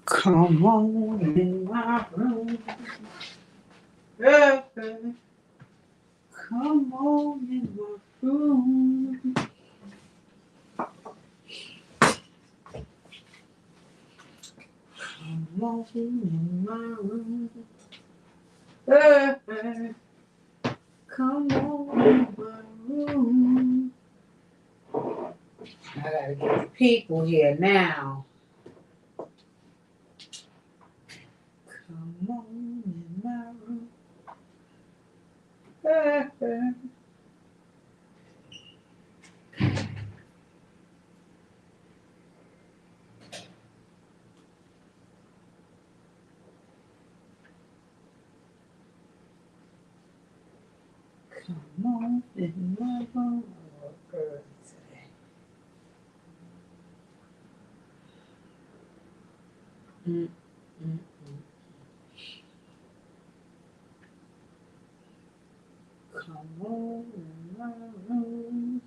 Come on in my room. Hey, hey. Come on in my room. Come on in my room. Hey, hey. Come on in my room. I gotta get the people here now. Come on in my room. Hey, hey. Come on in my room. Oh, early today. Mm, mm, mm. Come on in my room.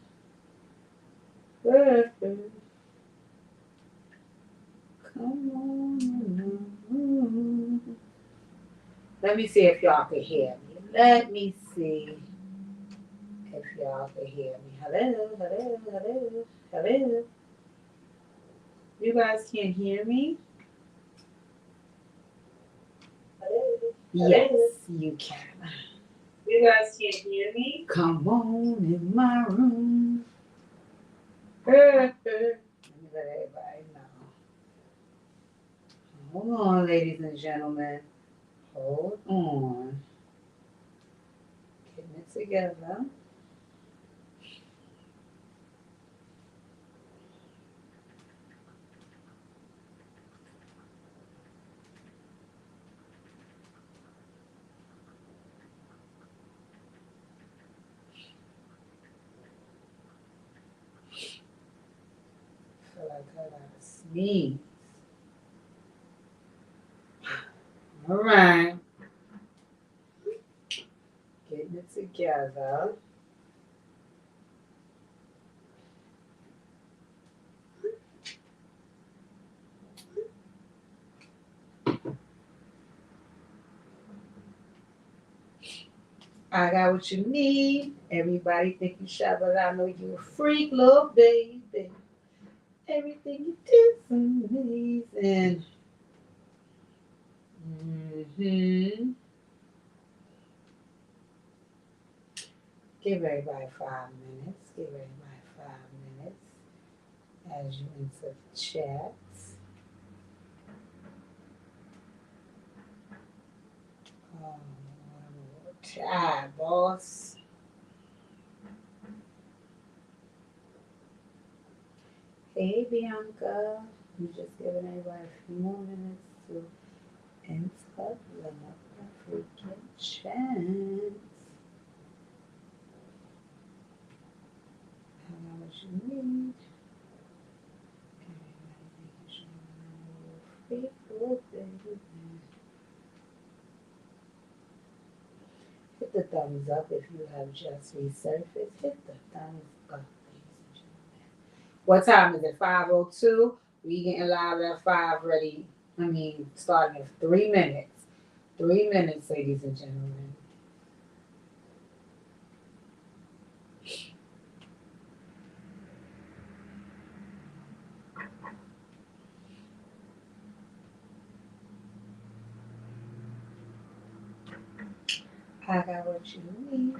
Hey, hey. Come on in my room. Let me see if y'all can hear me. Let me see if y'all can hear me. Hello, hello, hello, hello. You guys can't hear me? Hello? Yes, you can. You guys can't hear me? Come on in my room. Let me let everybody know. Hold on, ladies and gentlemen. Hold on. Getting it together. I feel like I gotta sneeze. All right. Getting it together. I got what you need. Everybody think you shy, but I know you a freak, little baby. Everything you do is amazing. Mm-hmm. Give everybody 5 minutes. Give everybody 5 minutes as you enter the chat. Oh, I'm a little tired, boss. Hey, Bianca. I'm just giving everybody a few more minutes to enter the freaking chat. How much you need? Hit the thumbs up if you have just resurfaced. Hit the thumbs up, ladies and gentlemen. What time is it? 5:02. We getting live at 5 ready. Starting in 3 minutes. 3 minutes, ladies and gentlemen. I got what you need.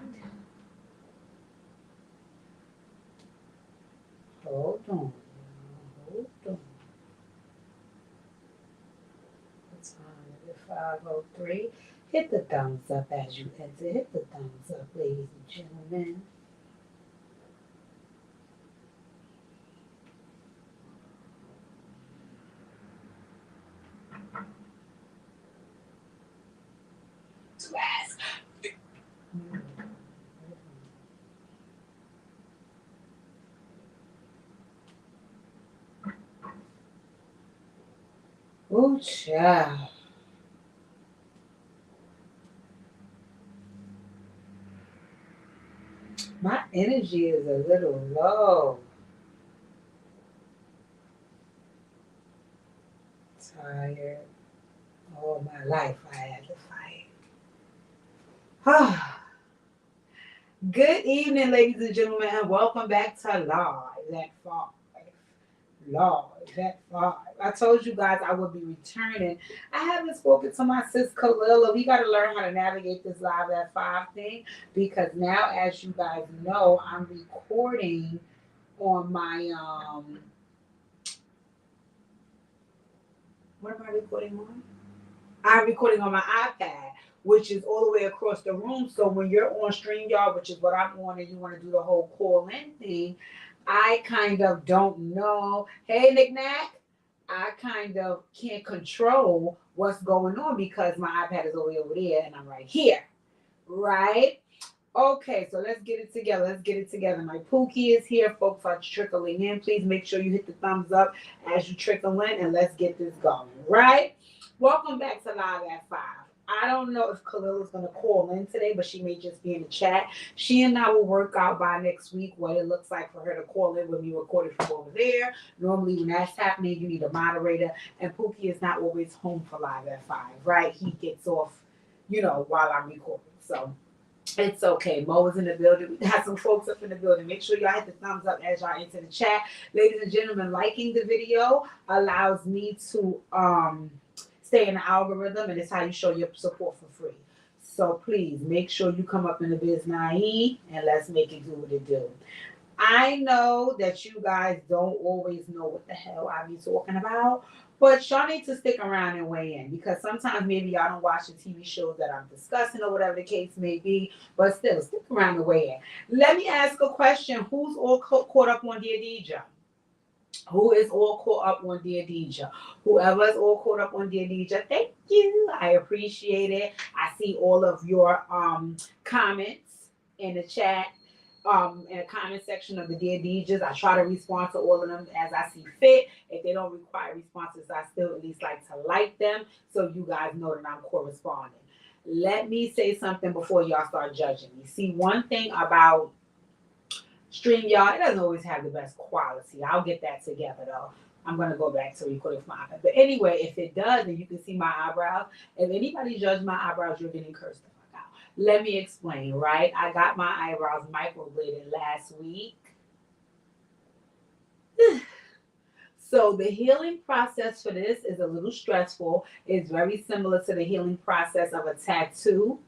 Hold on. Hold on. What time is it? 5:03. Hit the thumbs up as you enter. Hit the thumbs up, ladies and gentlemen. Oh, child. My energy is a little low Tired. All my life I had to fight. Good evening, ladies and gentlemen, and welcome back to Live at 5. Live at 5. I told you guys I would be returning. I haven't spoken to my sis Kalila. We got to learn how to navigate this Live at 5 thing because now, as you guys know, I'm recording on my what am I recording on? I'm recording on my iPad, which is all the way across the room. So when you're on StreamYard, which is what I'm on, and you want to do the whole call-in thing, I kind of don't know. Hey, Nick Nack, I kind of can't control what's going on because my iPad is all the way over there and I'm right here, right? Okay, so let's get it together. Let's get it together. My Pookie is here. Folks are trickling in. Please make sure you hit the thumbs up as you trickle in, and let's get this going, right? Welcome back to Live at 5. I don't know if Kalila's going to call in today, but she may just be in the chat. She and I will work out by next week what it looks like for her to call in when we record it from over there. Normally, when that's happening, you need a moderator, and Pookie is not always home for Live at 5, right? He gets off, while I'm recording, so it's okay. Mo is in the building. We got some folks up in the building. Make sure y'all hit the thumbs up as y'all enter the chat. Ladies and gentlemen, liking the video allows me to stay in the algorithm, and it's how you show your support for free. So please make sure you come up in the biz naive and let's make it do what it do. I know that you guys don't always know what the hell I be talking about, but y'all need to stick around and weigh in because sometimes maybe y'all don't watch the TV shows that I'm discussing or whatever the case may be, but still, stick around and weigh in. Let me ask a question. Who's all caught up on Dear Deja? Who is all caught up on Dear Deja? Whoever is all caught up on Dear Deja, thank you. I appreciate it. I see all of your comments in the chat. In the comment section of the Dear Dejas. I try to respond to all of them as I see fit. If they don't require responses, I still at least like to like them so you guys know that I'm corresponding. Let me say something before y'all start judging me. See, one thing about StreamYard, it doesn't always have the best quality. I'll get that together though. I'm going to go back to recording for my iPad. But anyway, if it does, and you can see my eyebrows, if anybody judges my eyebrows, you're getting cursed. Let me explain, right? I got my eyebrows microbladed last week. So the healing process for this is a little stressful. It's very similar to the healing process of a tattoo.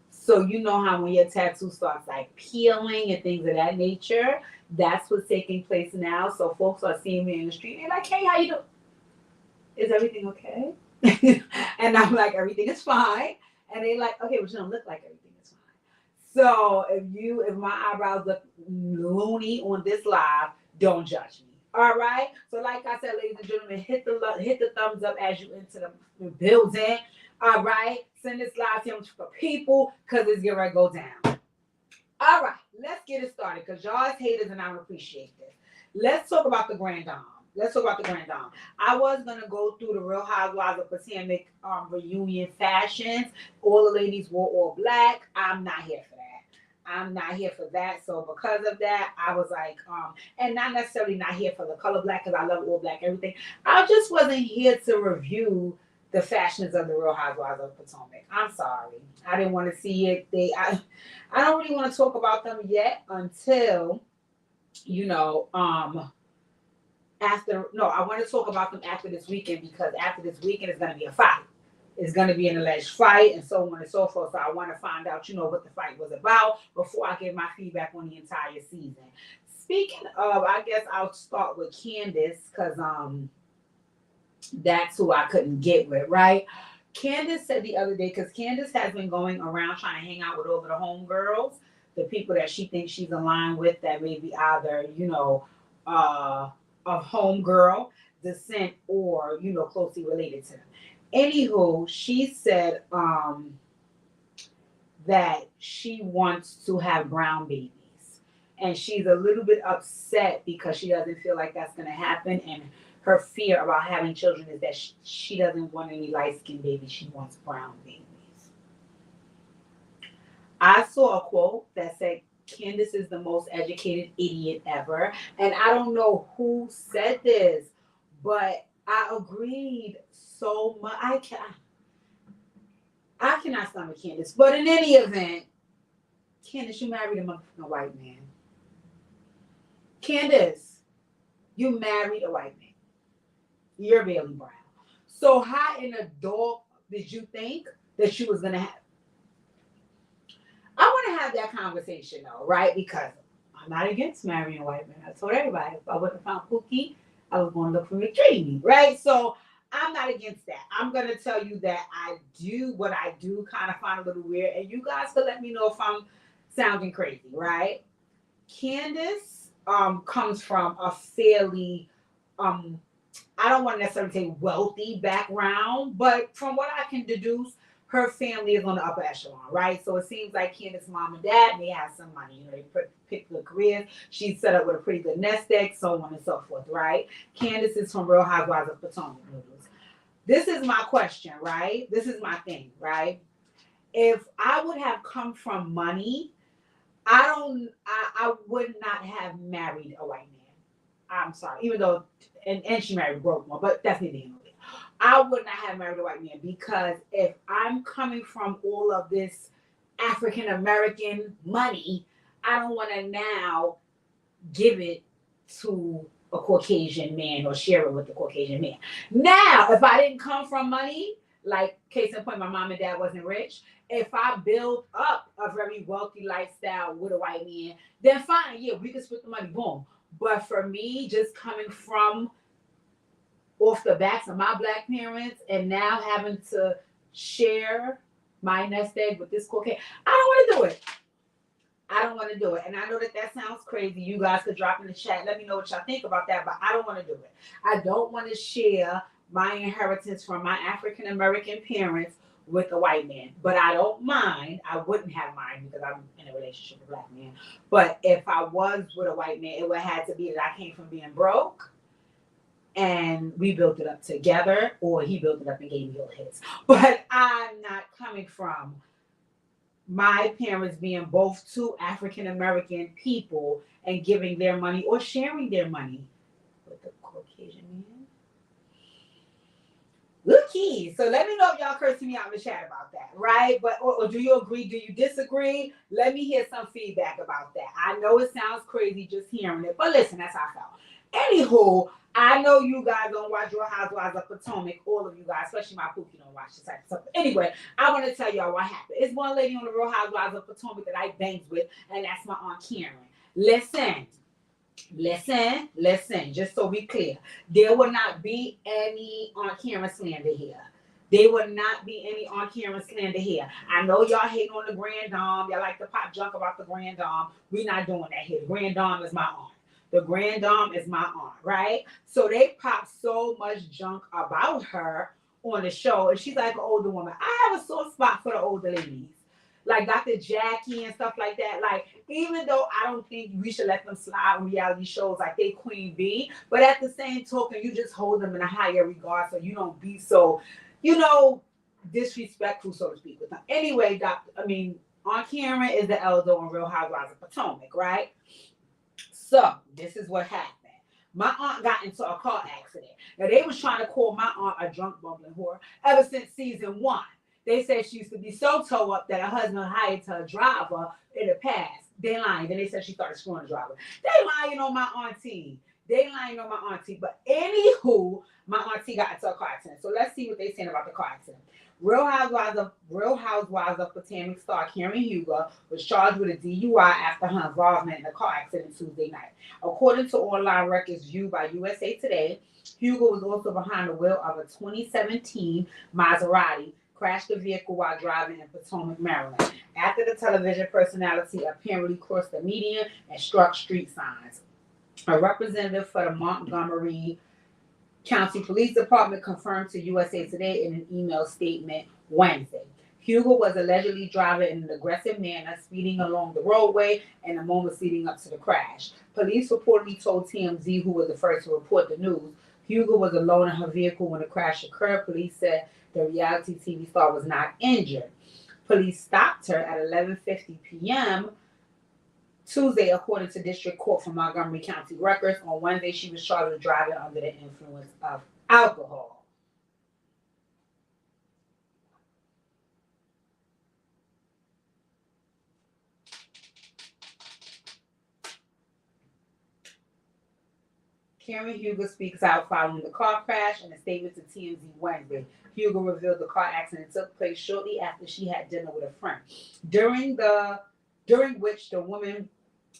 So you know how when your tattoo starts like peeling and things of that nature, that's what's taking place now. So folks are seeing me in the street. They're like, hey, how you doing? Is everything okay? And I'm like, everything is fine. And they like, okay, but you don't look like everything is fine. So if my eyebrows look loony on this live, don't judge me. All right. So like I said, ladies and gentlemen, hit the thumbs up as you enter the building. All right. Send this live to for people because it's getting ready to go down. All right. Let's get it started because y'all is haters and I appreciate this. Let's talk about the Grand Dame. I was going to go through the Real Housewives of Potomac reunion fashions. All the ladies wore all black. I'm not here for that. So because of that, I was like, and not necessarily not here for the color black because I love all black, everything. I just wasn't here to review the fashions of the Real Housewives of Potomac. I'm sorry. I didn't want to see it. I don't really want to talk about them yet until, I want to talk about them after this weekend because after this weekend is going to be a fight. It's going to be an alleged fight and so on and so forth. So I want to find out, what the fight was about before I give my feedback on the entire season. Speaking of, I guess I'll start with Candiace because that's who I couldn't get with, right? Candiace said the other day, because Candiace has been going around trying to hang out with all of the homegirls, the people that she thinks she's aligned with that may be either, of homegirl descent or closely related to them. Anywho, she said that she wants to have brown babies, and she's a little bit upset because she doesn't feel like that's going to happen, and her fear about having children is that she doesn't want any light-skinned babies. She wants brown babies. I saw a quote that said, Candace is the most educated idiot ever. And I don't know who said this, but I agreed so much. I cannot stomach Candace. But in any event, Candace, you married a motherfucking white man. Candace, you married a white man. You're Bailey Brown. So how in the dog did you think that you was gonna have? I want to have that conversation though, right? Because I'm not against marrying a white man. I told everybody if I wouldn't have found Pookie, I was going to look for McDreamy, right? So I'm not against that. I'm gonna tell you that I do what I do kind of find a little weird, and you guys could let me know if I'm sounding crazy, right? Candace comes from a fairly I don't want to necessarily say wealthy background, but from what I can deduce, her family is on the upper echelon, right? So it seems like Candace's mom and dad may have some money. You know, they pick good careers. She's set up with a pretty good nest egg, so on and so forth, right? Candace is from Real Housewives of Potomac noodles. This is my question, right? This is my thing, right? If I would have come from money, I would not have married a white man. I'm sorry, even though, and she married a broke one, but that's neither here nor there. I would not have married a white man because if I'm coming from all of this African American money, I don't want to now give it to a Caucasian man or share it with the Caucasian man. Now, if I didn't come from money, like case in point, my mom and dad wasn't rich. If I build up a very wealthy lifestyle with a white man, then fine, yeah, we can split the money, boom. But for me, just coming from off the backs of my black parents and now having to share my nest egg with this Caucasian, I don't want to do it. I don't want to do it. And I know that that sounds crazy. You guys could drop in the chat. Let me know what y'all think about that. But I don't want to do it. I don't want to share my inheritance from my African American parents with a white man. But I don't mind. I wouldn't have mind because I'm in a relationship with a black man. But if I was with a white man, it would have to be that I came from being broke and we built it up together, or he built it up and gave me all his. But I'm not coming from my parents being both two African American people and giving their money or sharing their money with the Caucasian man. Looky. So let me know if y'all cursing me out in the chat about that, right? But or do you agree? Do you disagree? Let me hear some feedback about that. I know it sounds crazy just hearing it, but listen, that's how I felt. Anywho, I know you guys don't watch Real Housewives of Potomac. All of you guys, especially my Pookie, don't watch this type of stuff. But anyway, I want to tell y'all what happened. It's one lady on the Real Housewives of Potomac that I banged with, and that's my Aunt Karen. Listen, just so we clear. There will not be any Aunt Karen slander here. There will not be any Aunt Karen slander here. I know y'all hating on the Grand Dame. Y'all like to pop junk about the Grand Dame. We're not doing that here. The Grand Dame is my aunt. The Grand Dame is my aunt, right? So they pop so much junk about her on the show. And she's like an older woman. I have a soft spot for the older ladies. Like Dr. Jackie and stuff like that. Like, even though I don't think we should let them slide on reality shows like they Queen Bee, but at the same token, you just hold them in a higher regard so you don't be so, disrespectful, so to speak, with them. Anyway, Aunt Karen is the elder on Real Housewives of Potomac, right? So this is what happened. My aunt got into a car accident. Now they was trying to call my aunt a drunk bumbling whore ever since season 1. They said she used to be so toe up that her husband hired her driver in the past. They lying. Then they said she started screwing the driver. They lying on my auntie. But anywho, my auntie got into a car accident. So let's see what they saying about the car accident. Real Housewives of Potomac star Karen Huger was charged with a DUI after her involvement in a car accident Tuesday night. According to online records viewed by USA Today, Huger was also behind the wheel of a 2017 Maserati, crashed the vehicle while driving in Potomac, Maryland. After the television personality apparently crossed the median and struck street signs. A representative for the Montgomery County Police Department confirmed to USA Today in an email statement Wednesday. Huger was allegedly driving in an aggressive manner, speeding along the roadway in the moments leading up to the crash. Police reportedly told TMZ, who was the first to report the news, Huger was alone in her vehicle when the crash occurred. Police said the reality TV star was not injured. Police stopped her at 11:50 p.m. Tuesday, according to District Court for Montgomery County records. On Wednesday, she was charged with driving under the influence of alcohol. Karen Huger speaks out following the car crash. In a statement to TMZ Wednesday, Huger revealed the car accident took place shortly after she had dinner with a friend, during which the woman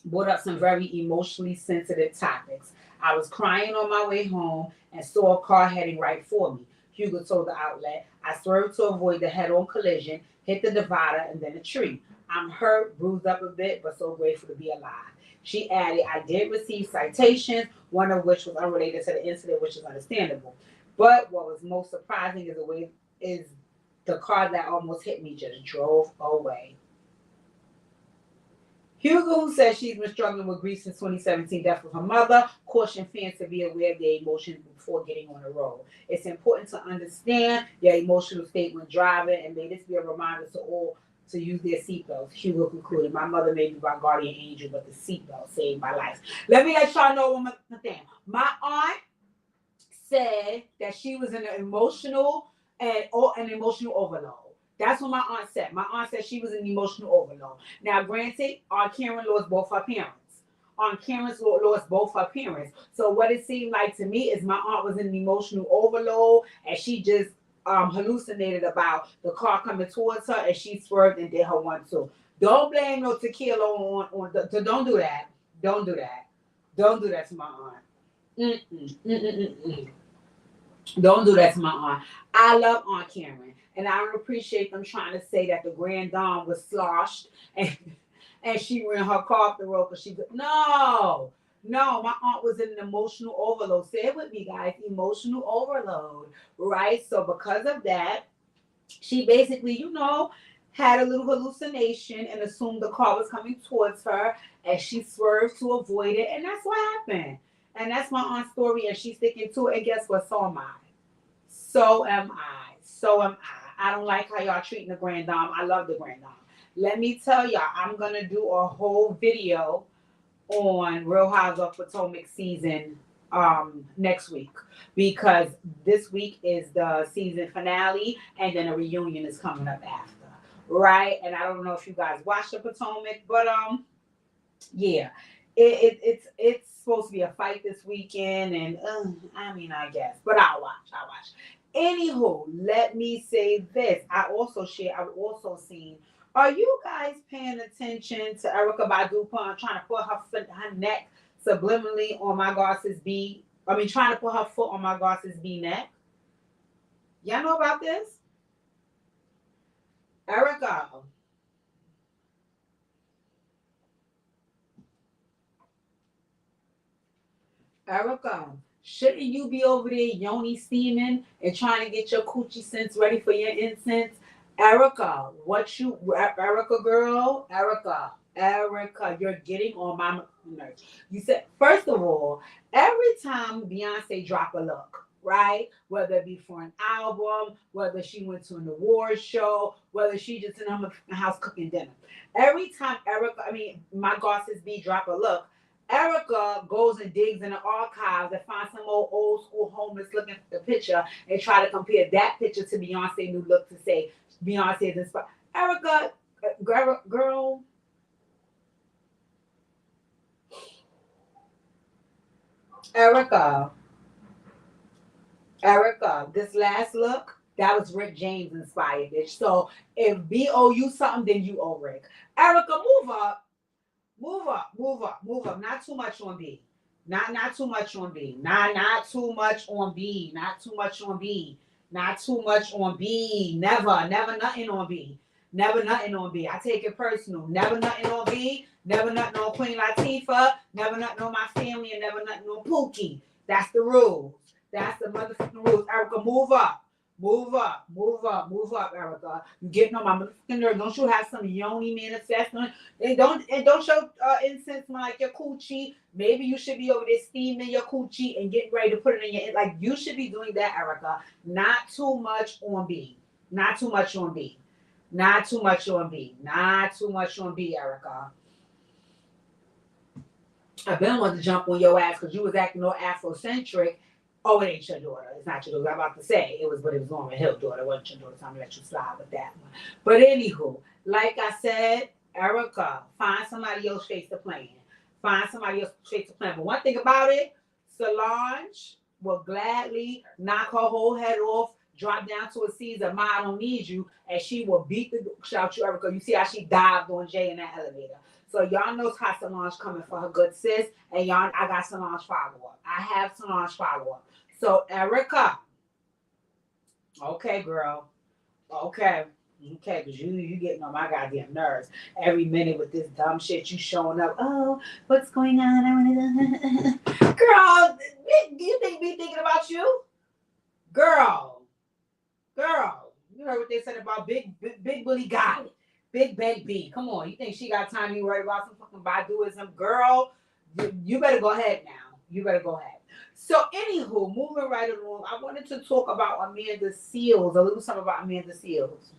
brought up some very emotionally sensitive topics. I was crying on my way home and saw a car heading right for me, Huger told the outlet. I swerved to avoid the head-on collision, hit the divider, and then a tree. I'm hurt, bruised up a bit, but so grateful to be alive. She added, I did receive citations, one of which was unrelated to the incident, which is understandable. But what was most surprising is the car that almost hit me just drove away. Huger, who says she's been struggling with grief since 2017 death of her mother, cautioned fans to be aware of their emotions before getting on the road. It's important to understand your emotional state when driving, and may this be a reminder to all to use their seatbelts. Hugo concluded, my mother may be my guardian angel, but the seatbelt saved my life. Let me let y'all know one more thing. My aunt said that she was in an emotional overload. That's what my aunt said. My aunt said she was in emotional overload. Now, granted, Aunt Karen lost both her parents. Aunt Karen lost both her parents. So what it seemed like to me is my aunt was in an emotional overload, and she just hallucinated about the car coming towards her, and she swerved and did her one too. Don't blame no tequila on don't do that. Don't do that. Don't do that to my aunt. Don't do that to my aunt. I love Aunt Karen, and I don't appreciate them trying to say that the Grand Dame was sloshed and she ran her car off the road because she could. No, my aunt was in an emotional overload. Say it with me, guys. Emotional overload, right? So because of that, she basically, had a little hallucination and assumed the car was coming towards her, and she swerved to avoid it, and that's what happened. And that's my aunt's story, and she's sticking to it. And guess what? So am I. So am I. So am I. I don't like how y'all treating the Grand Dame. I love the Grand Dame. Let me tell y'all, I'm going to do a whole video on Real Housewives of Potomac season next week, because this week is the season finale, and then a reunion is coming up after, right? And I don't know if you guys watch the Potomac, but yeah, it's supposed to be a fight this weekend, and I guess, but I'll watch. Anywho, let me say this. I've also seen. Are you guys paying attention to Erykah Badu trying to put her neck subliminally on my Goss's B? Trying to put her foot on my Goss's B neck. Y'all know about this? Erykah, shouldn't you be over there yoni steaming and trying to get your coochie scents ready for your incense? Erykah, Erykah girl, Erykah, you're getting on my nerves. You said, first of all, every time Beyonce drop a look, right? Whether it be for an album, whether she went to an award show, whether she just in her house cooking dinner. Every time my Goss's B drop a look, Erykah goes and digs in the archives and finds some old school homeless looking at the picture and try to compare that picture to Beyonce's new look to say Beyonce is inspired. Erykah, girl. Erykah, this last look, that was Rick James inspired, bitch. So if B owe you something, then you owe Rick. Erykah, move up. Not too much on B. Not too much on B. Not too much on B. Not too much on B. Not too much on B. Never nothing on B. Never nothing on B. I take it personal. Never nothing on B. Never nothing on Queen Latifah. Never nothing on my family, and never nothing on Pookie. That's the rules. That's the motherfucking rules. Erykah, move up. Move up, Erykah. You getting on my motherfucking nerves. Don't you have some yoni manifesting? And don't show incense like your coochie. Maybe you should be over there steaming your coochie and getting ready to put it in your, like, you should be doing that, Erykah. Not too much on B. Not too much on B. Not too much on B. Not too much on B, Erykah. I've been wanting to jump on your ass because you was acting all Afrocentric Oh, it ain't your daughter. It's not your daughter. I'm about to say it was, but it was Lauren Hill daughter. It wasn't your daughter, so I'm gonna let you slide with that one. But anywho, like I said, Erykah, find somebody else face to plan. Find somebody else face to plan. But one thing about it, Solange will gladly knock her whole head off, drop down to a Caesar, Ma, I don't need you, and she will beat the shout you, Erykah. You see how she dived on Jay in that elevator. So y'all knows how Solange coming for her good sis, and y'all, I got Solange follow up. I have Solange follow up. So Erykah, okay, girl, okay, because you getting on my goddamn nerves every minute with this dumb shit. You showing up. Oh, what's going on? I want to. Girl, do you think me thinking about you? Girl. You heard what they said about big bully guy, big bag B. Come on, you think she got time to be worried about some fucking Baduism? Girl, you better go ahead now. You better go ahead. So, anywho, moving right along, I wanted to talk about Amanda Seales, a little something about Amanda Seales.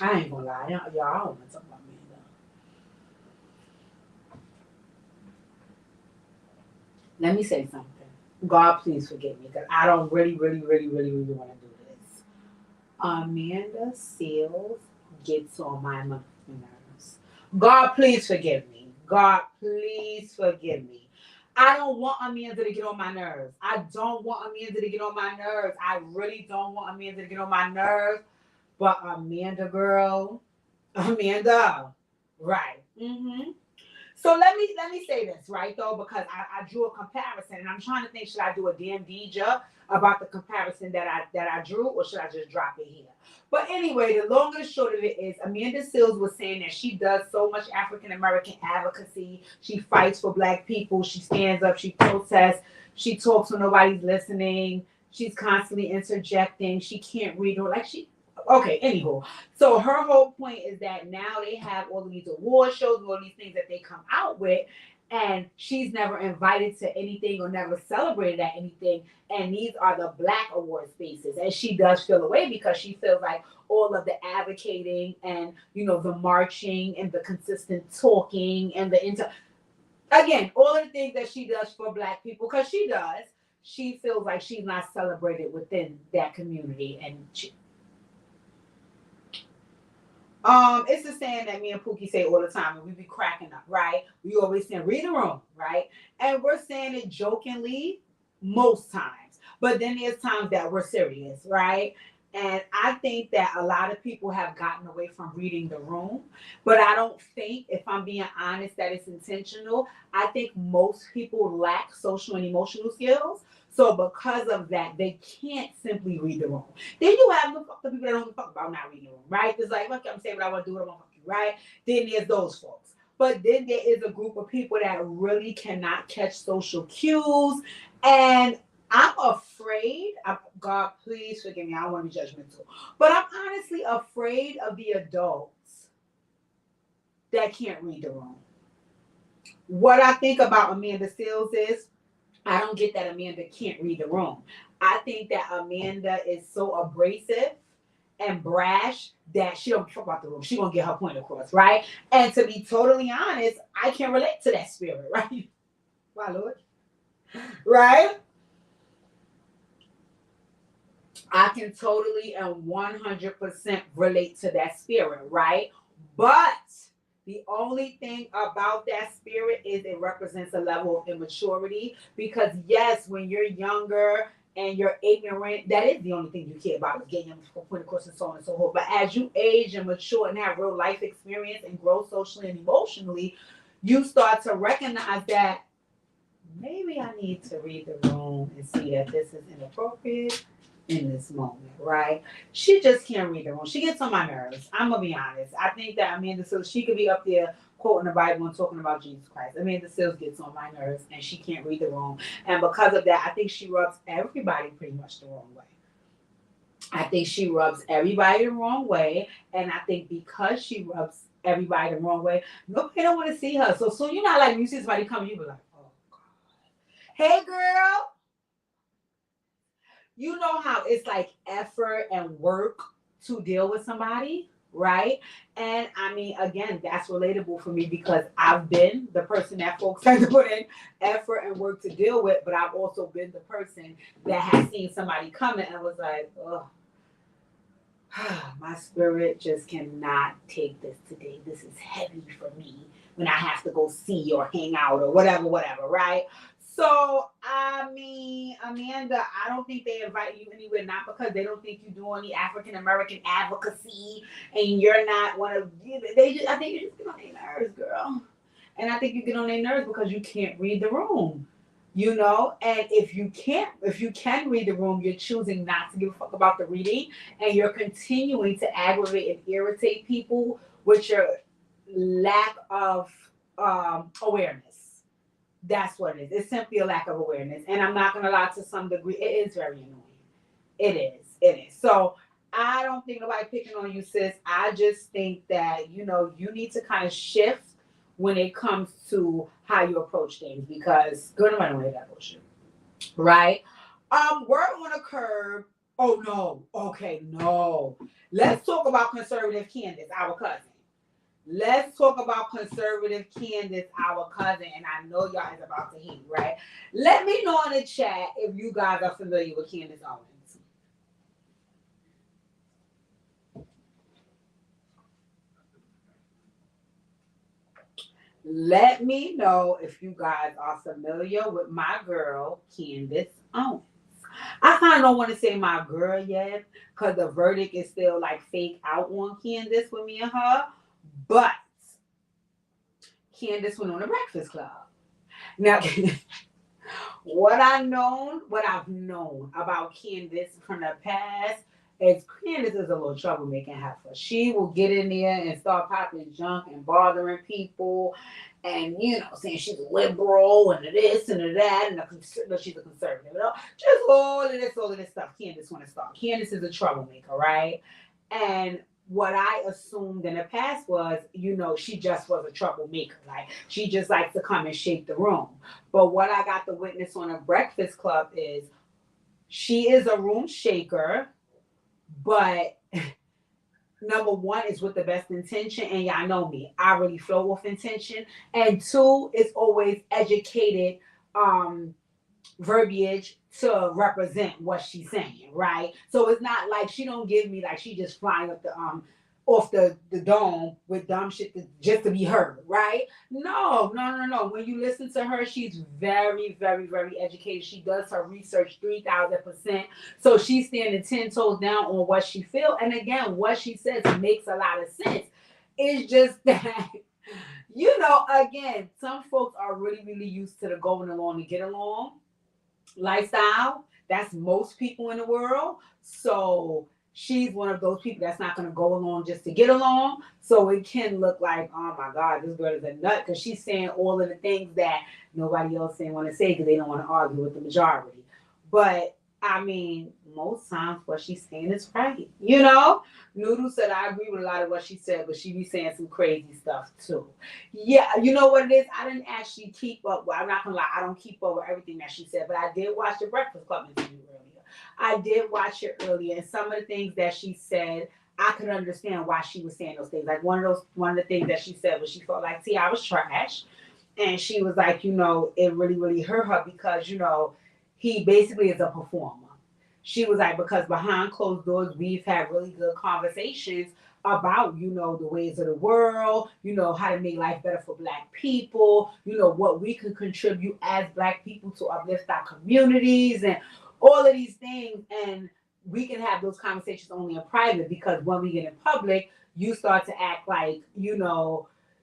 I ain't gonna lie, y'all, I don't want to talk about Amanda. Let me say something. God, please forgive me, because I don't really want to do this. Amanda Seales gets on my nerves. God, please forgive me. God, please forgive me. I don't want Amanda to get on my nerves. I don't want Amanda to get on my nerves. I really don't want Amanda to get on my nerves. But Amanda, girl, Amanda, right? So let me say this, right, though, because I drew a comparison, and I'm trying to think, should I do a damn DJ about the comparison that I drew, or should I just drop it here? But anyway, the long and the short of it is, Amanda Seales was saying that she does so much African American advocacy. She fights for Black people. She stands up. She protests. She talks when nobody's listening. She's constantly interjecting. She can't read or like she. Okay, anywho. So her whole point is that now they have all of these award shows and all these things that they come out with, and she's never invited to anything or never celebrated at anything. And these are the Black award spaces. And she does feel away because she feels like all of the advocating and, the marching and the consistent talking and again, all of the things that she does for Black people, because she does, she feels like she's not celebrated within that community. And it's the saying that me and Pookie say all the time, and we be cracking up, right? We always say, read the room, right? And we're saying it jokingly most times, but then there's times that we're serious, right? And I think that a lot of people have gotten away from reading the room, but I don't think, if I'm being honest, that it's intentional. I think most people lack social and emotional skills. So because of that, they can't simply read the room. Then you have the people that don't fuck about not reading the room, right? It's like, look, I'm saying what I want to do, what I want to do, right? Then there's those folks. But then there is a group of people that really cannot catch social cues. And I'm afraid, God, please forgive me, I don't want to be judgmental, but I'm honestly afraid of the adults that can't read the room. What I think about Amanda Seales is, I don't get that Amanda can't read the room. I think that Amanda is so abrasive and brash that she don't talk about the room. She gonna get her point across, right? And to be totally honest, I can relate to that spirit, right? Why, Lord? Right? I can totally and 100% relate to that spirit, right? But the only thing about that spirit is it represents a level of immaturity, because yes, when you're younger and you're ignorant, that is the only thing you care about, is getting your point across and so on and so forth. But as you age and mature and have real life experience and grow socially and emotionally, you start to recognize that maybe I need to read the room and see that this is inappropriate in this moment, right? She just can't read the room. She gets on my nerves. I'm gonna be honest. I think that Amanda Seales, she could be up there quoting the Bible and talking about Jesus Christ. Amanda Seales gets on my nerves, and she can't read the room. And because of that, I think she rubs everybody pretty much the wrong way. I think she rubs everybody the wrong way, and I think because she rubs everybody the wrong way, nobody don't want to see her. So soon, you're not like, when you see somebody coming, you be like, oh God, hey girl. You know how it's like effort and work to deal with somebody, right? And I mean, again, that's relatable for me because I've been the person that folks had to put in effort and work to deal with, but I've also been the person that has seen somebody coming and was like, oh, my spirit just cannot take this today. This is heavy for me when I have to go see or hang out or whatever, right? So, I mean, Amanda, I don't think they invite you anywhere, not because they don't think you do any African American advocacy and you're not one of, I think you just get on their nerves, girl. And I think you get on their nerves because you can't read the room. And if you can read the room, you're choosing not to give a fuck about the reading and you're continuing to aggravate and irritate people with your lack of awareness. That's what it is. It's simply a lack of awareness. And I'm not going to lie, to some degree, it is very annoying. It is. So I don't think nobody picking on you, sis. I just think that, you need to kind of shift when it comes to how you approach things because go to run away that bullshit. Right? We're on a curve. Oh no. Okay, no. Let's talk about conservative Candace, our cousin. Let's talk about conservative Candace, our cousin, and I know y'all is about to hate, right? Let me know in the chat if you guys are familiar with Candace Owens. Let me know if you guys are familiar with my girl, Candace Owens. I kind of don't want to say my girl yet because the verdict is still like fake out on Candace with me and her. But Candace went on a Breakfast Club. Now, what I've known about Candace from the past is Candace is a little troublemaking heifer. She will get in there and start popping junk and bothering people and, saying she's a liberal and this and that and she's a conservative. Just all of this stuff Candace want to start. Candace is a troublemaker, right? And what I assumed in the past was, she just was a troublemaker. Like, she just likes to come and shake the room. But what I got to witness on a Breakfast Club is she is a room shaker, but number one is with the best intention. And y'all know me. I really flow with intention. And two, it's always educated verbiage to represent what she's saying, right? So it's not like she don't give me like she just flying up the off the dome with dumb shit just to be heard, right? No. When you listen to her, she's very, very, very educated. She does her research 3,000%. So she's standing 10 toes down on what she feels. And again, what she says makes a lot of sense. It's just that again, some folks are really, really used to the going along to get along lifestyle. That's most people in the world. So she's one of those people that's not going to go along just to get along. So it can look like, oh my God, this girl is a nut because she's saying all of the things that nobody else want to say because they don't want to argue with the majority. But I mean, most times what she's saying is right. Noodle said, I agree with a lot of what she said, but she be saying some crazy stuff too. Yeah, you know what it is? I didn't actually keep up. Well, I'm not going to lie. I don't keep up with everything that she said, but I did watch the Breakfast Club interview earlier. I did watch it earlier, and some of the things that she said, I could understand why she was saying those things. Like one of the things that she said was she felt like T.I. was trash. And she was like, it really, really hurt her because, he basically is a performer. She was like, because behind closed doors, we've had really good conversations about, the ways of the world, how to make life better for Black people, what we can contribute as Black people to uplift our communities and all of these things. And we can have those conversations only in private because when we get in public, you start to act like,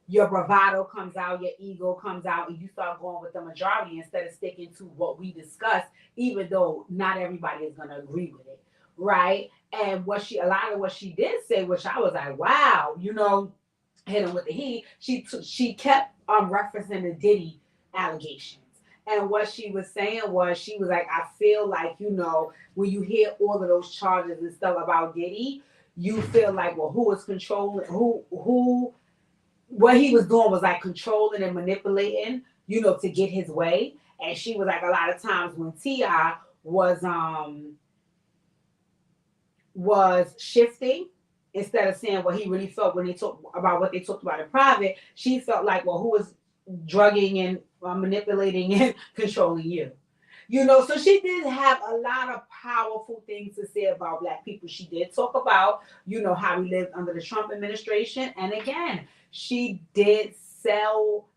your bravado comes out, your ego comes out, and you start going with the majority instead of sticking to what we discussed, even though not everybody is going to agree with it, right? And a lot of what she did say, which I was like, wow, hit him with the heat. She kept referencing the Diddy allegations. And what she was saying was, she was like, I feel like, when you hear all of those charges and stuff about Diddy, you feel like, well, who is controlling, what he was doing was like controlling and manipulating, to get his way. And she was like, a lot of times when T.I. was shifting, instead of saying what he really felt when they talked about what they talked about in private. She felt like, well, who was drugging and manipulating and controlling you? You know, so she did have a lot of powerful things to say about Black people. She did talk about, you know, how we lived under the Trump administration. And again, she did sell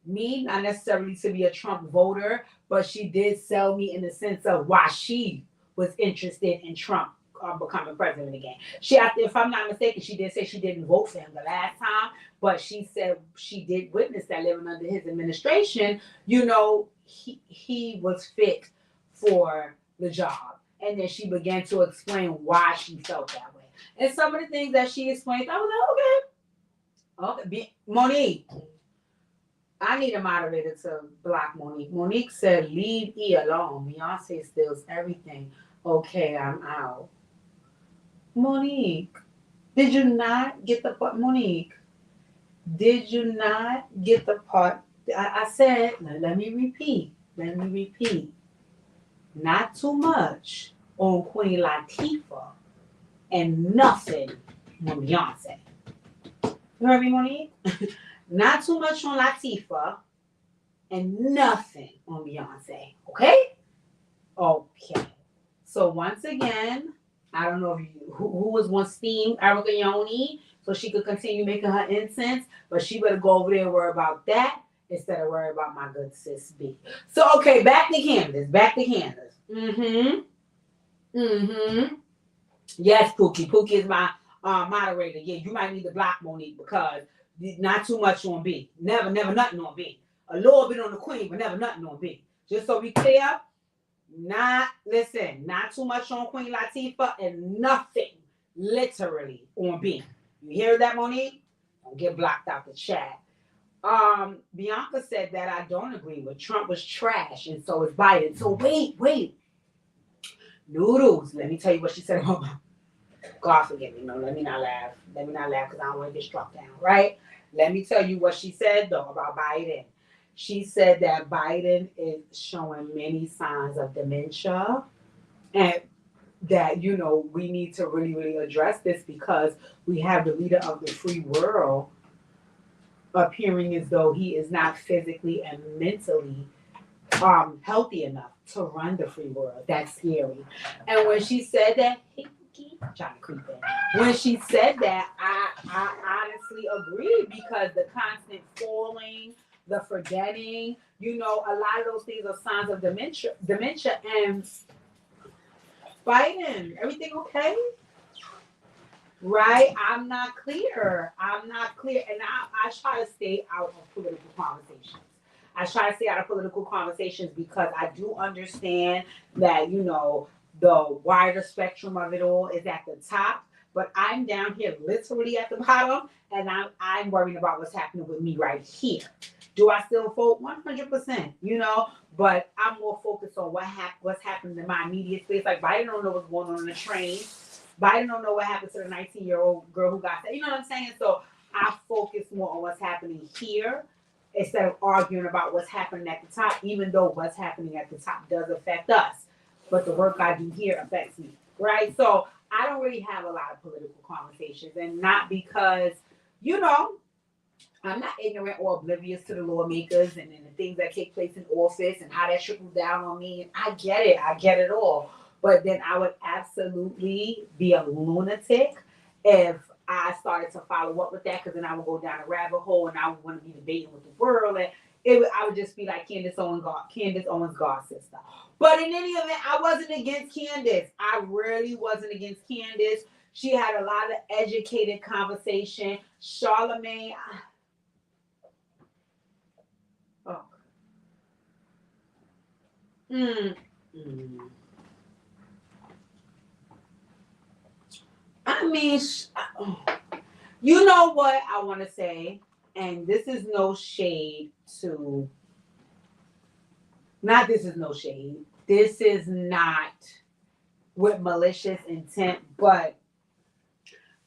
me, not necessarily to be a Trump voter, but she did sell me in the sense of why she was interested in Trump becoming president again. She, if I'm not mistaken, she did say she didn't vote for him the last time, but she said she did witness that living under his administration, you know, he was fit for the job. And then she began to explain why she felt that way. And some of the things that she explained, I was like, okay, Monique. I need a moderator to block Monique. Monique said, leave E alone. Beyonce steals everything. Okay, I'm out. Monique, did you not get the part? Monique, did you not get the part? I said, let me repeat. Let me repeat. Not too much on Queen Latifah and nothing on Beyonce. You heard me, Monique? Not too much on Latifah and nothing on Beyonce. Okay? Okay. So once again, I don't know if who was once steamed Erykah I so she could continue making her incense, but she better go over there and worry about that instead of worry about my good sis B. So okay, back to Candace. Back to Candace. Yes, Pookie. Pookie is my moderator. Yeah, you might need to block Monique because not too much on B. Never nothing on B. A little bit on the Queen, but never nothing on B. Just so we clear, not too much on Queen Latifah and nothing literally on B. You hear that, Monique? Don't get blocked out the chat. Bianca said that I don't agree with Trump was trash and so is Biden. So wait. Noodles. Let me tell you what she said about my God forgive me. No, let me not laugh. Let me not laugh because I don't want to get struck down, right? Let me tell you what she said, though, about Biden. She said that Biden is showing many signs of dementia and that, you know, we need to really, really address this because we have the leader of the free world appearing as though he is not physically and mentally healthy enough to run the free world. That's scary. And when she said that, trying to creep in. When she said that, I honestly agree because the constant falling, the forgetting, you know, a lot of those things are signs of dementia. And Biden, everything okay? Right? I'm not clear. And I try to stay out of political conversations. I try to stay out of political conversations because I do understand that, you know, the wider spectrum of it all is at the top, but I'm down here literally at the bottom, and I'm worrying about what's happening with me right here. Do I still vote? 100%, you know, but I'm more focused on what's happening in my immediate space. Like Biden don't know what's going on the train. Biden don't know what happened to the 19-year-old girl who got that. You know what I'm saying? So I focus more on what's happening here instead of arguing about what's happening at the top, even though what's happening at the top does affect us. But the work I do here affects me, right? So I don't really have a lot of political conversations, and not because, you know, I'm not ignorant or oblivious to the lawmakers and the things that take place in office and how that trickles down on me. And I get it all. But then I would absolutely be a lunatic if I started to follow up with that, because then I would go down a rabbit hole and I would want to be debating with the world, and I would just be like Candace Owens' God sister. But in any event, I wasn't against Candace. I really wasn't against Candace. She had a lot of educated conversation. Charlemagne. I mean, you know what I want to say, and this is no shade to. This is not with malicious intent, but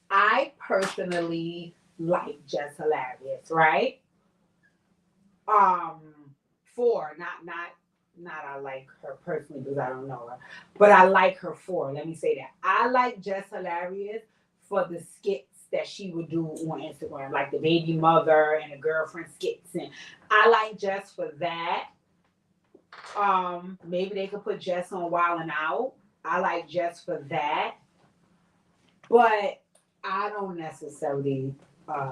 I personally like Just Hilarious, right? Not I like her personally because I don't know her, but I like her for. Let me say that I like Just Hilarious for the skits that she would do on Instagram, like the baby mother and the girlfriend skits. And I like Jess for that. Maybe they could put Jess on Wild 'N Out. I like Jess for that. But I don't necessarily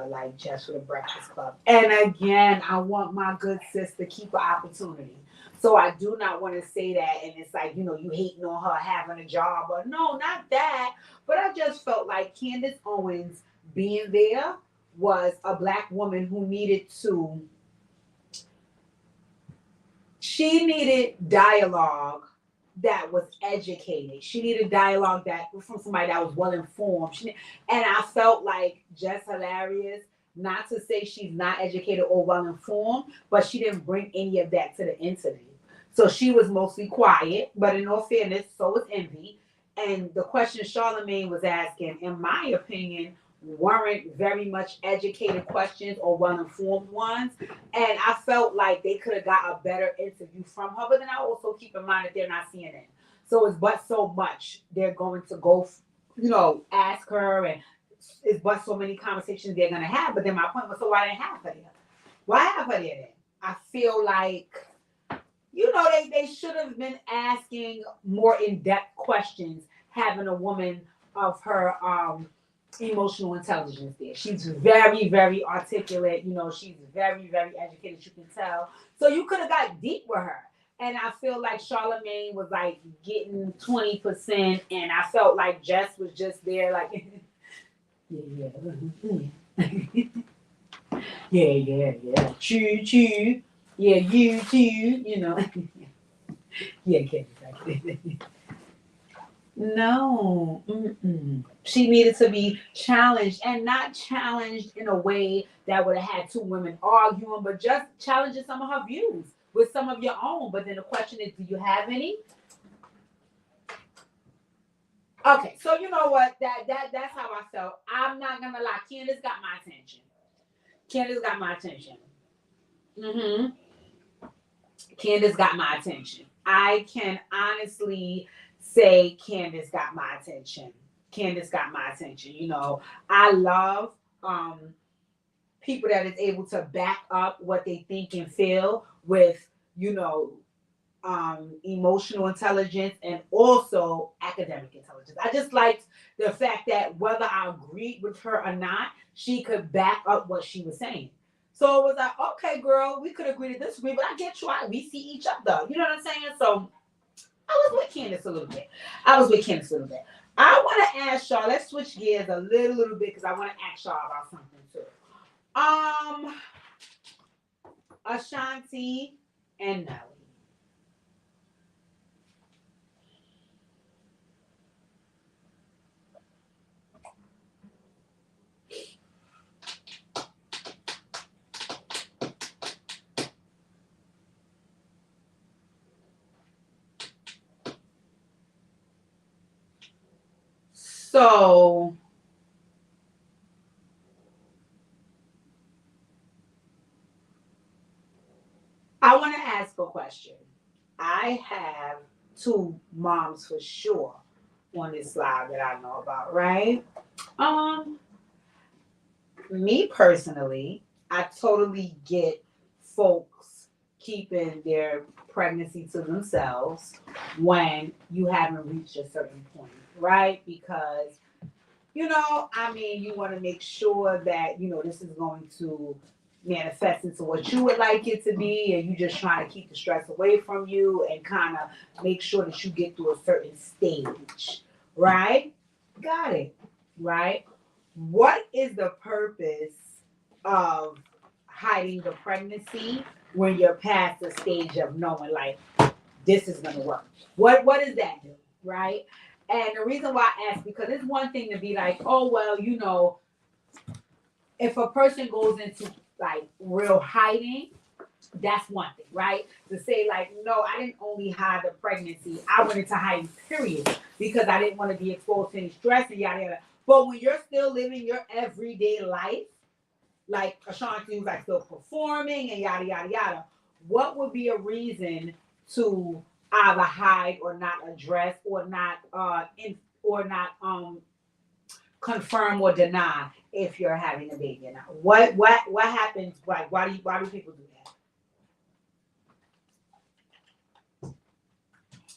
like Jess for the Breakfast Club. And again, I want my good sis to keep an opportunity. So I do not want to say that. And it's like, you hating on her having a job. Or no, not that. But I just felt like Candace Owens being there was a Black woman who needed to, she needed dialogue that was educated. She needed dialogue that from somebody that was well informed. And I felt like Jess Hilarious, not to say she's not educated or well informed, but she didn't bring any of that to the interview. So she was mostly quiet, but in all fairness, so was Envy. And the question Charlamagne was asking, in my opinion, weren't very much educated questions or well-informed ones. And I felt like they could have got a better interview from her. But then I also keep in mind that they're not CNN. So it's but so much they're going to go, ask her, and it's but so many conversations they're going to have. But then my point was, so why didn't have her there? Why have her there then? I feel like, they should have been asking more in-depth questions, having a woman of her emotional intelligence there. She's very, very articulate. She's very, very educated, you can tell. So you could have got deep with her. And I feel like Charlamagne was like getting 20%, and I felt like Jess was just there like, yeah. Yeah. Choo. Yeah, you too, Yeah, Candace. No. She needed to be challenged, and not challenged in a way that would have had two women arguing, but just challenging some of her views with some of your own. But then the question is, do you have any? Okay, so you know what? That's how I felt. I'm not gonna lie. Candace got my attention. Candace got my attention. I can honestly say Candace got my attention. I love people that is able to back up what they think and feel with, emotional intelligence and also academic intelligence. I just liked the fact that whether I agreed with her or not, she could back up what she was saying. So it was like, okay, girl, we could agree to disagree, but I get you. We see each other. You know what I'm saying? So I was with Candace a little bit. I want to ask y'all, let's switch gears a little bit because I want to ask y'all about something too. Ashanti and Nelly. So I want to ask a question. I have two moms for sure on this live that I know about, right? Me personally, I totally get folks keeping their pregnancy to themselves when you haven't reached a certain point, right? Because, you want to make sure that, this is going to manifest into what you would like it to be, and you just trying to keep the stress away from you and kind of make sure that you get through a certain stage, right? Got it, right? What is the purpose of hiding the pregnancy when you're past the stage of knowing like this is gonna work? What does that do, right? And the reason why I ask, because it's one thing to be like, oh well, if a person goes into like real hiding, that's one thing, right? To say like, no, I didn't only hide the pregnancy, I went into hiding, period, because I didn't want to be exposed to any stress and yada yada. But when you're still living your everyday life, like Ashanti was like still performing and yada yada yada, what would be a reason to either hide or not address or not confirm or deny if you're having a baby or not. What happens? Why do people do that?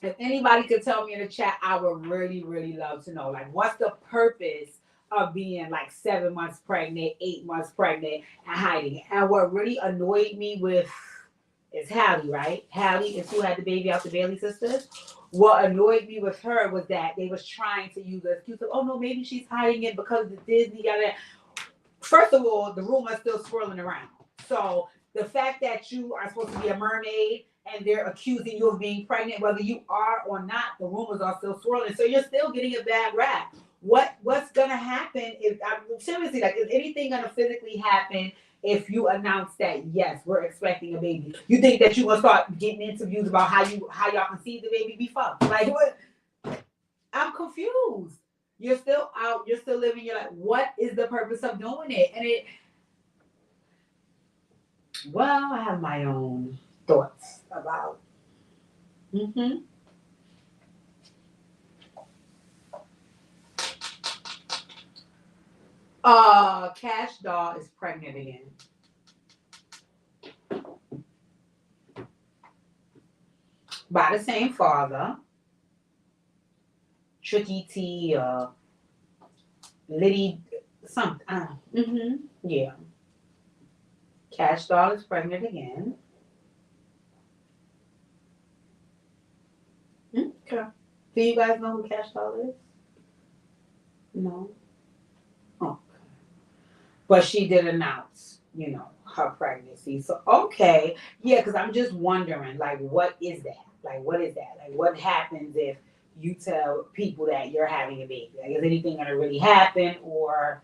If anybody could tell me in the chat, I would really, really love to know. Like, what's the purpose of being like 7 months pregnant, 8 months pregnant, and hiding it? And what really annoyed me with is Hallie, right? Hallie is who had the baby out the Bailey sisters. What annoyed me with her was that they was trying to use the excuse of, oh no, maybe she's hiding it because of the Disney. First of all, the rumor is still swirling around. So the fact that you are supposed to be a mermaid and they're accusing you of being pregnant, whether you are or not, the rumors are still swirling. So you're still getting a bad rap. What's gonna happen if seriously, like, is anything gonna physically happen if you announce that yes, we're expecting a baby? You think that you're gonna start getting interviews about how y'all conceived the baby before? Like, what? I'm confused. You're still out, you're still living your life. What is the purpose of doing it? And well, I have my own thoughts about. Cash Doll is pregnant again. By the same father. Tricky T, Liddy, something. Yeah. Cash Doll is pregnant again. Okay. Do you guys know who Cash Doll is? No. Okay. But she did announce, her pregnancy. So, okay. Yeah, because I'm just wondering, like, what is that? Like, what is that? Like, what happens if you tell people that you're having a baby? Like, is anything going to really happen? Or,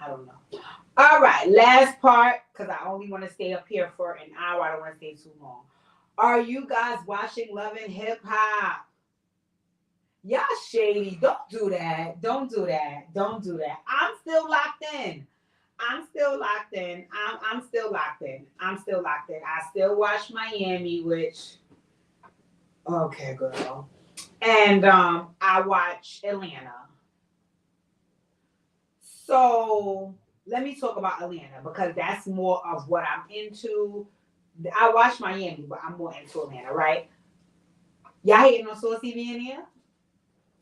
I don't know. All right, last part, because I only want to stay up here for an hour. I don't want to stay too long. Are you guys watching Love and Hip Hop? Y'all shady. Don't do that. Don't do that. Don't do that. I'm still locked in. I'm still locked in. I'm still locked in. I'm still locked in. I still watch Miami, which, okay, girl. And I watch Atlanta. So let me talk about Atlanta because that's more of what I'm into. I watch Miami, but I'm more into Atlanta, right? Y'all hating on Saucy being here?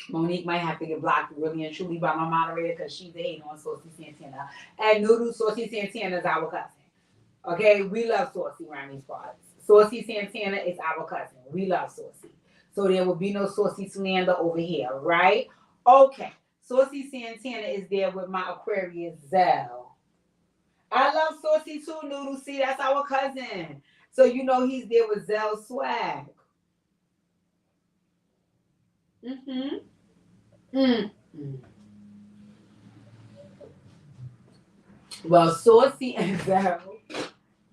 Monique might have to get blocked really and truly by my moderator because she's hating on Saucy Santana. And Noodle Saucy Santana is our cousin. Okay, we love Saucy around these parts. Saucy Santana is our cousin. We love Saucy. So there will be no Saucy slander over here, right? Okay. Saucy Santana is there with my Aquarius Zell. I love Saucy too, Noodle. See, that's our cousin. So he's there with Zell Swag. Well, Saucy and Zell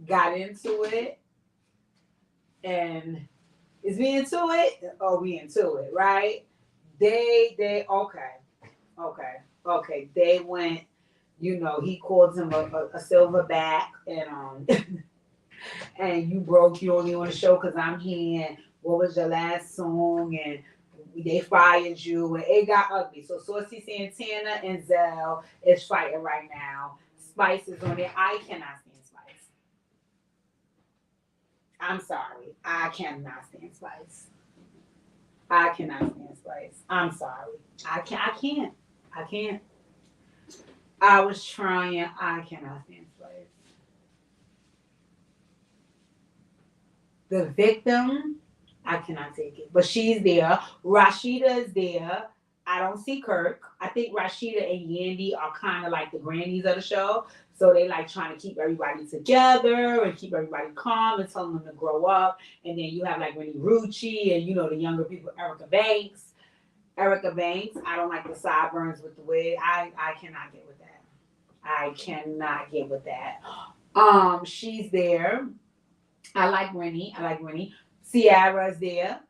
got into it. And is we into it? Oh, we into it, right? They okay. They went, he called him a silverback and and you broke, you only on the show because I'm here. And what was your last song? And they fired you and it got ugly. So Saucy Santana and Zell is fighting right now. Spice is on there. I cannot stand Spice. I'm sorry. I cannot stand Spice. I cannot stand Spice. I'm sorry. I can't. I was trying. I cannot stand Spice. The victim, I cannot take it. But she's there. Rashida is there. I don't see Kirk. I think Rashida and Yandy are kind of like the grannies of the show. So they like trying to keep everybody together and keep everybody calm and telling them to grow up. And then you have like Rennie Rucci and the younger people, Erykah Banks. I don't like the sideburns with the wig. I cannot get with that. I cannot get with that. She's there. I like Rennie. Ciara's there.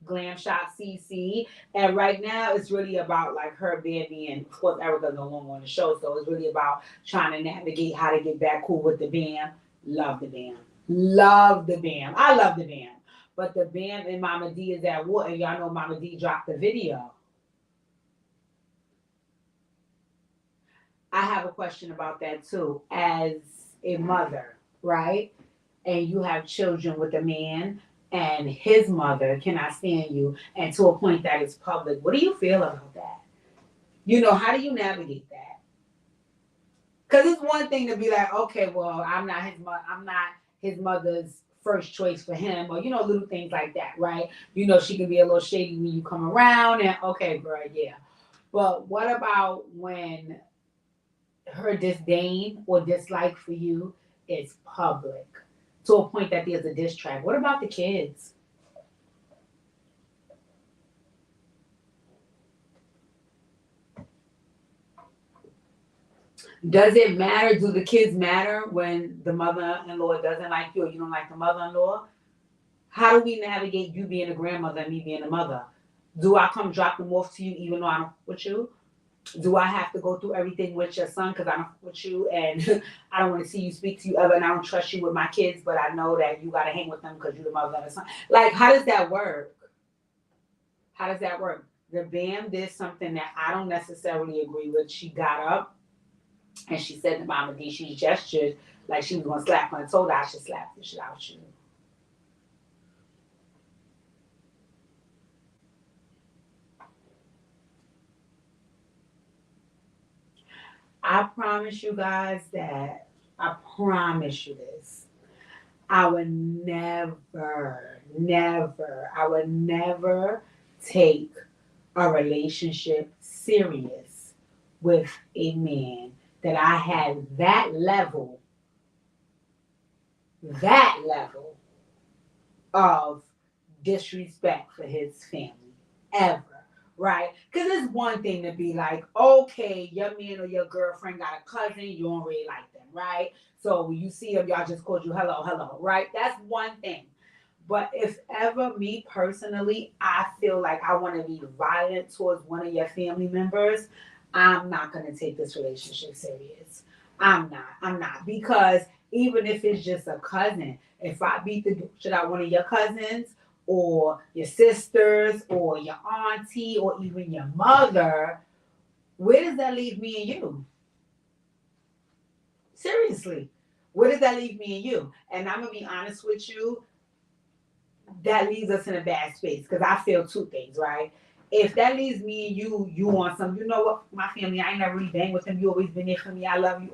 Glam Shop CC. And right now it's really about like her baby, and of course Erykah's no longer on the show, so it's really about trying to navigate how to get back cool with the band. Love the band. I love the band. But the band and Mama D is at war, and y'all know Mama D dropped the video. I have a question about that too. As a mother, right? And you have children with a man and his mother cannot stand you, and to a point that it's public. What do you feel about that? You know, how do you navigate that? Because it's one thing to be like, okay, well, I'm not his mother's first choice for him, or little things like that, right? She can be a little shady when you come around, and okay, bro, yeah. But what about when her disdain or dislike for you is public to a point that there's a diss track? What about the kids? Does it matter? Do the kids matter when the mother-in-law doesn't like you or you don't like the mother-in-law? How do we navigate you being a grandmother and me being a mother? Do I come drop them off to you even though I don't with you? Do I have to go through everything with your son because I don't with you and I don't want to see you speak to you ever and I don't trust you with my kids, but I know that you got to hang with them because you're the mother of the son? Like, how does that work? How does that work? The BAM did something that I don't necessarily agree with. She got up and she said to Mama D, she gestured like she was going to slap her and told her I should slap the shit out you. I promise you guys that, I promise you this. I would never take a relationship serious with a man that I had that level of disrespect for his family ever. Right? Because it's one thing to be like, okay, your man or your girlfriend got a cousin, you don't really like them, right? So when you see them, y'all just called you hello, right? That's one thing. But if ever me personally, I feel like I want to be violent towards one of your family members, I'm not going to take this relationship serious. I'm not. Because even if it's just a cousin, if I beat the shit out one of your cousins, or your sisters, or your auntie, or even your mother, where does that leave me and you? Seriously, where does that leave me and you? And I'm gonna be honest with you, that leaves us in a bad space because I feel two things, right? If that leaves me and you want some, you know what, my family, I ain't never really bang with them. You always been there for me. I love you.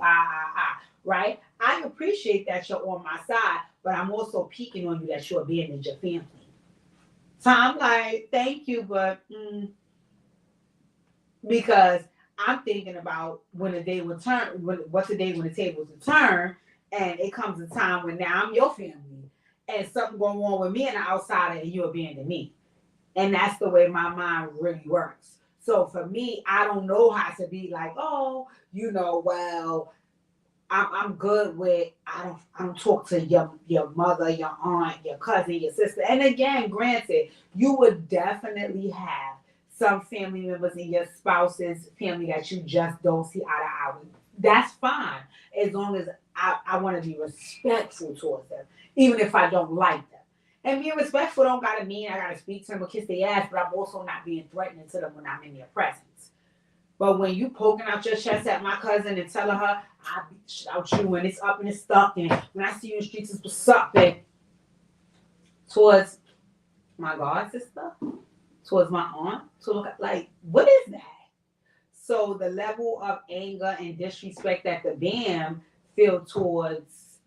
Right? I appreciate that you're on my side, but I'm also peeking on you that you abandoned your family. So I'm like, thank you, but because I'm thinking about when the day will turn, what's the day when the tables will turn, and it comes a time when now I'm your family, and something going on with me and the outsider, and you abandon me, and that's the way my mind really works. So for me, I don't know how to be like, oh, well, I'm good with I don't talk to your mother, your aunt, your cousin, your sister. And again, granted, you would definitely have some family members in your spouse's family that you just don't see eye to eye with. That's fine. As long as I want to be respectful towards them, even if I don't like them. And being respectful don't gotta mean I gotta speak to them or kiss their ass, but I'm also not being threatening to them when I'm in their presence. But when you poking out your chest at my cousin and telling her I beat the shit out you and it's up and it's stuck and when I see you in the streets it's what's up, and towards my god sister, towards my aunt, to look at, like, what is that? So the level of anger and disrespect that the BAM feel towards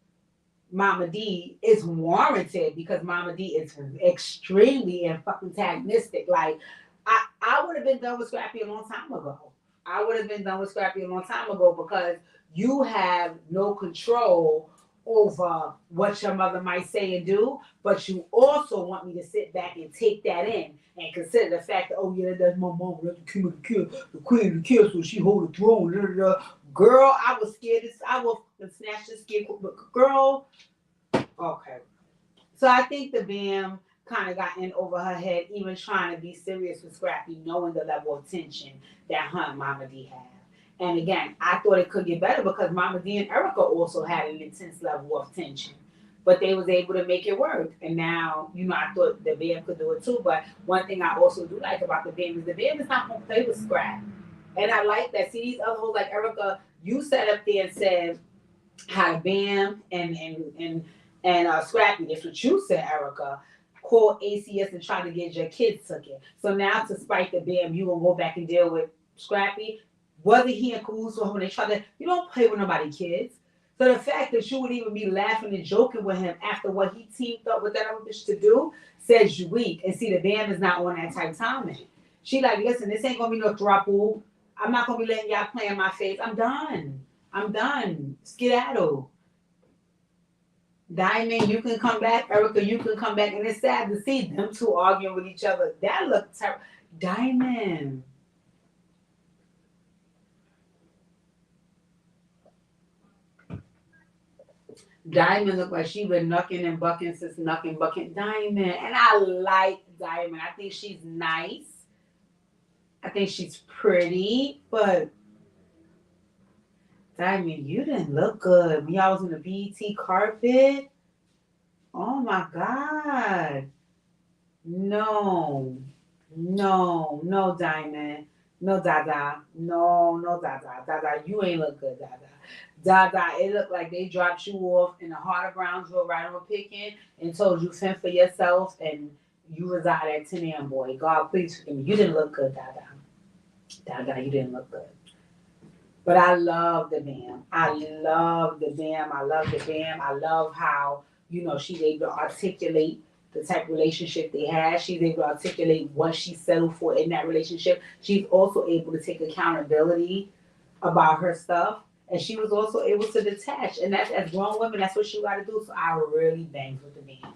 Mama D is warranted because Mama D is extremely and fucking antagonistic. Like, I would have been done with Scrappy a long time ago. I would have been done with Scrappy a long time ago because you have no control over what your mother might say and do, but you also want me to sit back and take that in and consider the fact that, oh yeah, that's my mom, that's the queen of the kill, so she hold the throne. Blah, blah, blah. Girl, I was scared. I will snatch this skin. Girl, okay. So I think the BAM kind of got in over her head, even trying to be serious with Scrappy, knowing the level of tension that her and Mama D had. And again, I thought it could get better because Mama D and Erykah also had an intense level of tension. But they was able to make it work. And now, I thought the BAM could do it too. But one thing I also do like about the BAM is not going to play with Scrap. And I like that. See, these other hoes like Erykah, You sat up there and said how Bam and Scrappy, that's what you said, Erykah, called ACS and tried to get your kids took it. So now to spite the Bam, you gonna go back and deal with Scrappy? Wasn't he in cahoots with him when they tried to? You don't play with nobody's kids. So the fact that you would even be laughing and joking with him after what he teamed up with that other bitch to do says you weak. And see, the Bam is not on that type of timing. She like, listen, this ain't gonna be no throuple. I'm not gonna be letting y'all play in my face. I'm done. I'm done. Skedaddle. Diamond, you can come back. Erykah, you can come back. And it's sad to see them two arguing with each other. That looked terrible. Diamond. Diamond looked like she been knucking and bucking since knucking, bucking. Diamond. And I like Diamond. I think she's nice. I think she's pretty. But Diamond, you didn't look good. When y'all was on the BET carpet. Oh my God. No. No. No, Diamond. No, Dada. No, no, Dada. Dada, you ain't look good, Dada. Dada, it looked like they dropped you off in the heart of Brownsville right on Picking and told you fend for yourself and you reside at 10 a.m. boy. God, please forgive me. You didn't look good, Dada. Dada, you didn't look good. But I love the Bam. I love the Bam. I love the Bam. I love how, you know, she's able to articulate the type of relationship they had. She's able to articulate what she settled for in that relationship. She's also able to take accountability about her stuff. And she was also able to detach. And that's, as grown women, that's what she got to do. So I really banged with the Bam.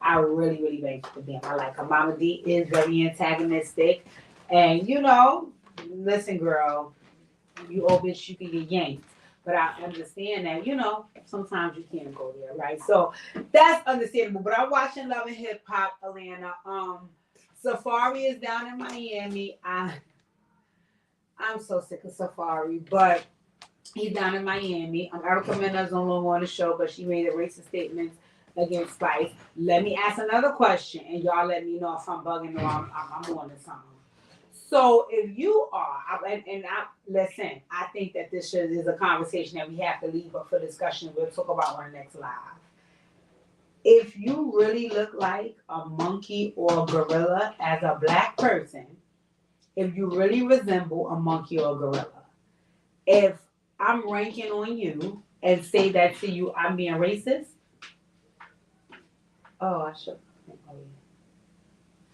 I really, really banged with the Bam. I like her. Mama D is very antagonistic. And, you know, listen, girl, you old bitch, you can get yanked. But I understand that, you know, sometimes you can't go there, right? So that's understandable. But I'm watching Love and Hip Hop, Atlanta. Safari is down in Miami. I'm so sick of Safari, but he's down in Miami. Erykah Menna's no longer on the show, but she made a racist statement against Spice. Let me ask another question, and y'all let me know if I'm bugging or I'm on to something. So if you are, listen, I think that this is a conversation that we have to leave up for discussion. We'll talk about on the next live. If you really look like a monkey or a gorilla as a black person, if you really resemble a monkey or a gorilla, if I'm ranking on you and say that to you, I'm being racist. Oh, I shook.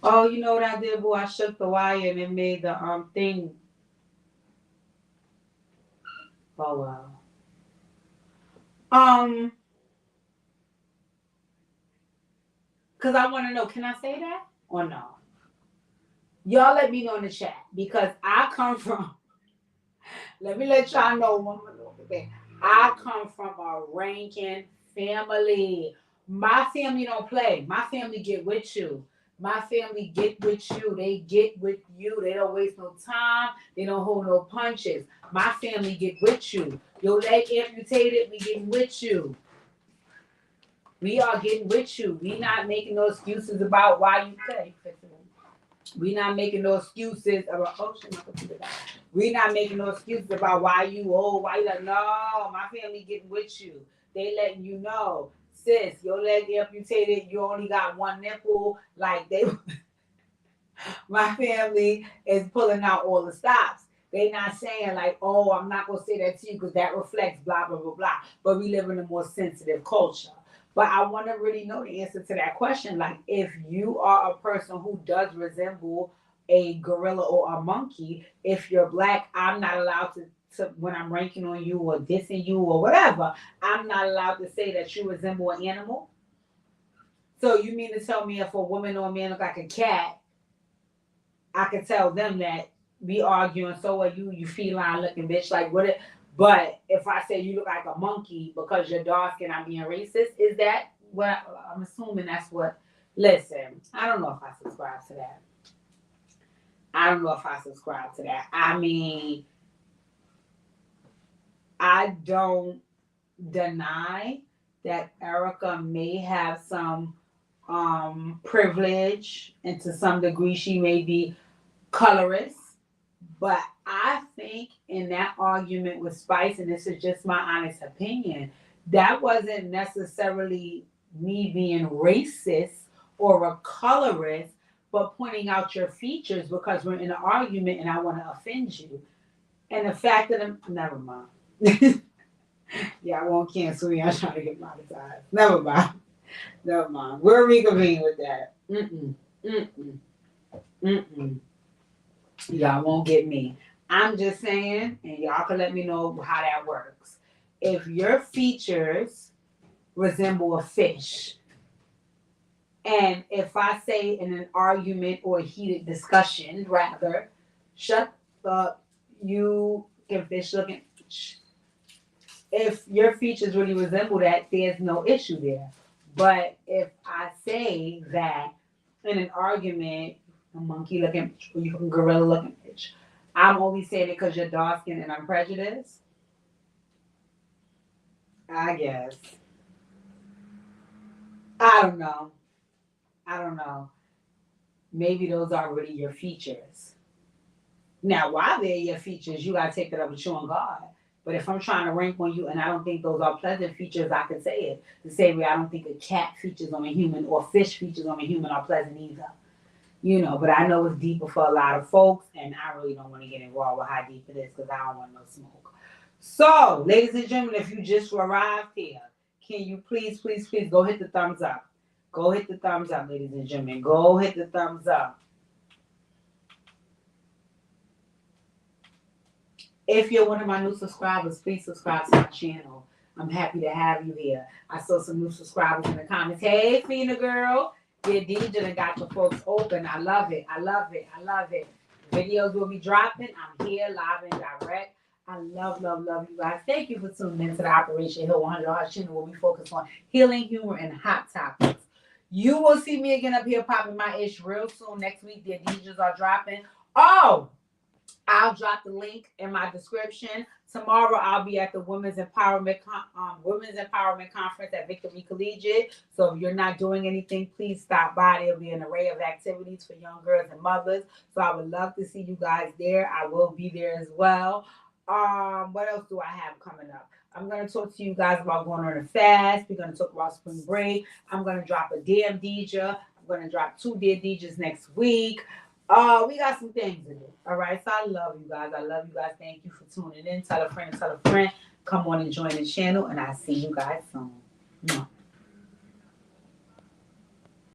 Oh, you know what I did, boy? I shook the wire and it made the thing. Oh wow. Cause I want to know, can I say that or no? Y'all let me know in the chat because I come from. Let me let y'all know one more thing. I come from a ranking family. My family don't play. My family get with you. My family get with you. They get with you. They don't waste no time. They don't hold no punches. My family get with you. Your leg amputated, we getting with you. We are getting with you. We not making no excuses about why you play. We not making no excuses about we not making no excuses about why you like no, my family getting with you. They letting you know, sis, your leg amputated, you only got one nipple. Like they my family is pulling out all the stops. They not saying like, oh, I'm not gonna say that to you because that reflects blah blah blah blah. But we live in a more sensitive culture. But I want to really know the answer to that question. Like, if you are a person who does resemble a gorilla or a monkey, if you're black, I'm not allowed to when I'm ranking on you or dissing you or whatever, I'm not allowed to say that you resemble an animal. So you mean to tell me if a woman or a man look like a cat, I could tell them that we arguing, so are you feline looking bitch, like what it. But if I say you look like a monkey because you're dark and I'm being racist, is that what I'm assuming that's what? Listen, I don't know if I subscribe to that. I mean, I don't deny that Erykah may have some privilege, and to some degree she may be colorist, but I think in that argument with Spice, and this is just my honest opinion, that wasn't necessarily me being racist or a colorist, but pointing out your features because we're in an argument and I want to offend you. And the fact that I'm, never mind. Yeah, I won't cancel me. I'm trying to get monetized. Never mind. Never mind. We'll reconvene with that. Y'all won't get me. I'm just saying, and y'all can let me know how that works. If your features resemble a fish, and if I say in an argument or a heated discussion, rather, shut up, you can fish looking. If your features really resemble that, there's no issue there. But if I say that in an argument, a monkey looking or you can gorilla looking bitch, I'm only saying it because you're dark skinned and I'm prejudiced. I guess. I don't know. Maybe those are really your features. Now, while they're your features, you gotta take that up with you and God. But if I'm trying to rank on you and I don't think those are pleasant features, I can say it. The same way I don't think a cat features on a human or fish features on a human are pleasant either. You know, but I know it's deeper for a lot of folks, and I really don't want to get involved with how deep it is because I don't want no smoke. So, ladies and gentlemen, if you just arrived here, can you please go hit the thumbs up. Go hit the thumbs up, ladies and gentlemen. Go hit the thumbs up. If you're one of my new subscribers, please subscribe to my channel. I'm happy to have you here. I saw some new subscribers in the comments. Hey, Fina girl. Yeah, DJ done got the folks open. I love it. Videos will be dropping. I'm here live and direct. I love you guys. Thank you for tuning into the Operation Hill 100 Heart channel where we focus on healing, humor, and hot topics. You will see me again up here popping my ish real soon. Next week, their DJs are dropping. Oh! I'll drop the link in my description. Tomorrow I'll be at the Women's Empowerment Conference at Victory Collegiate. So if you're not doing anything, please stop by. There'll be an array of activities for young girls and mothers. So I would love to see you guys there. I will be there as well. What else do I have coming up? I'm going to talk to you guys about going on a fast. We're going to talk about spring break. I'm going to drop a damn DJ. I'm going to drop 2 dear DJs next week. We got some things to do. All right. So I love you guys. Thank you for tuning in. Tell a friend. Come on and join the channel. And I'll see you guys soon.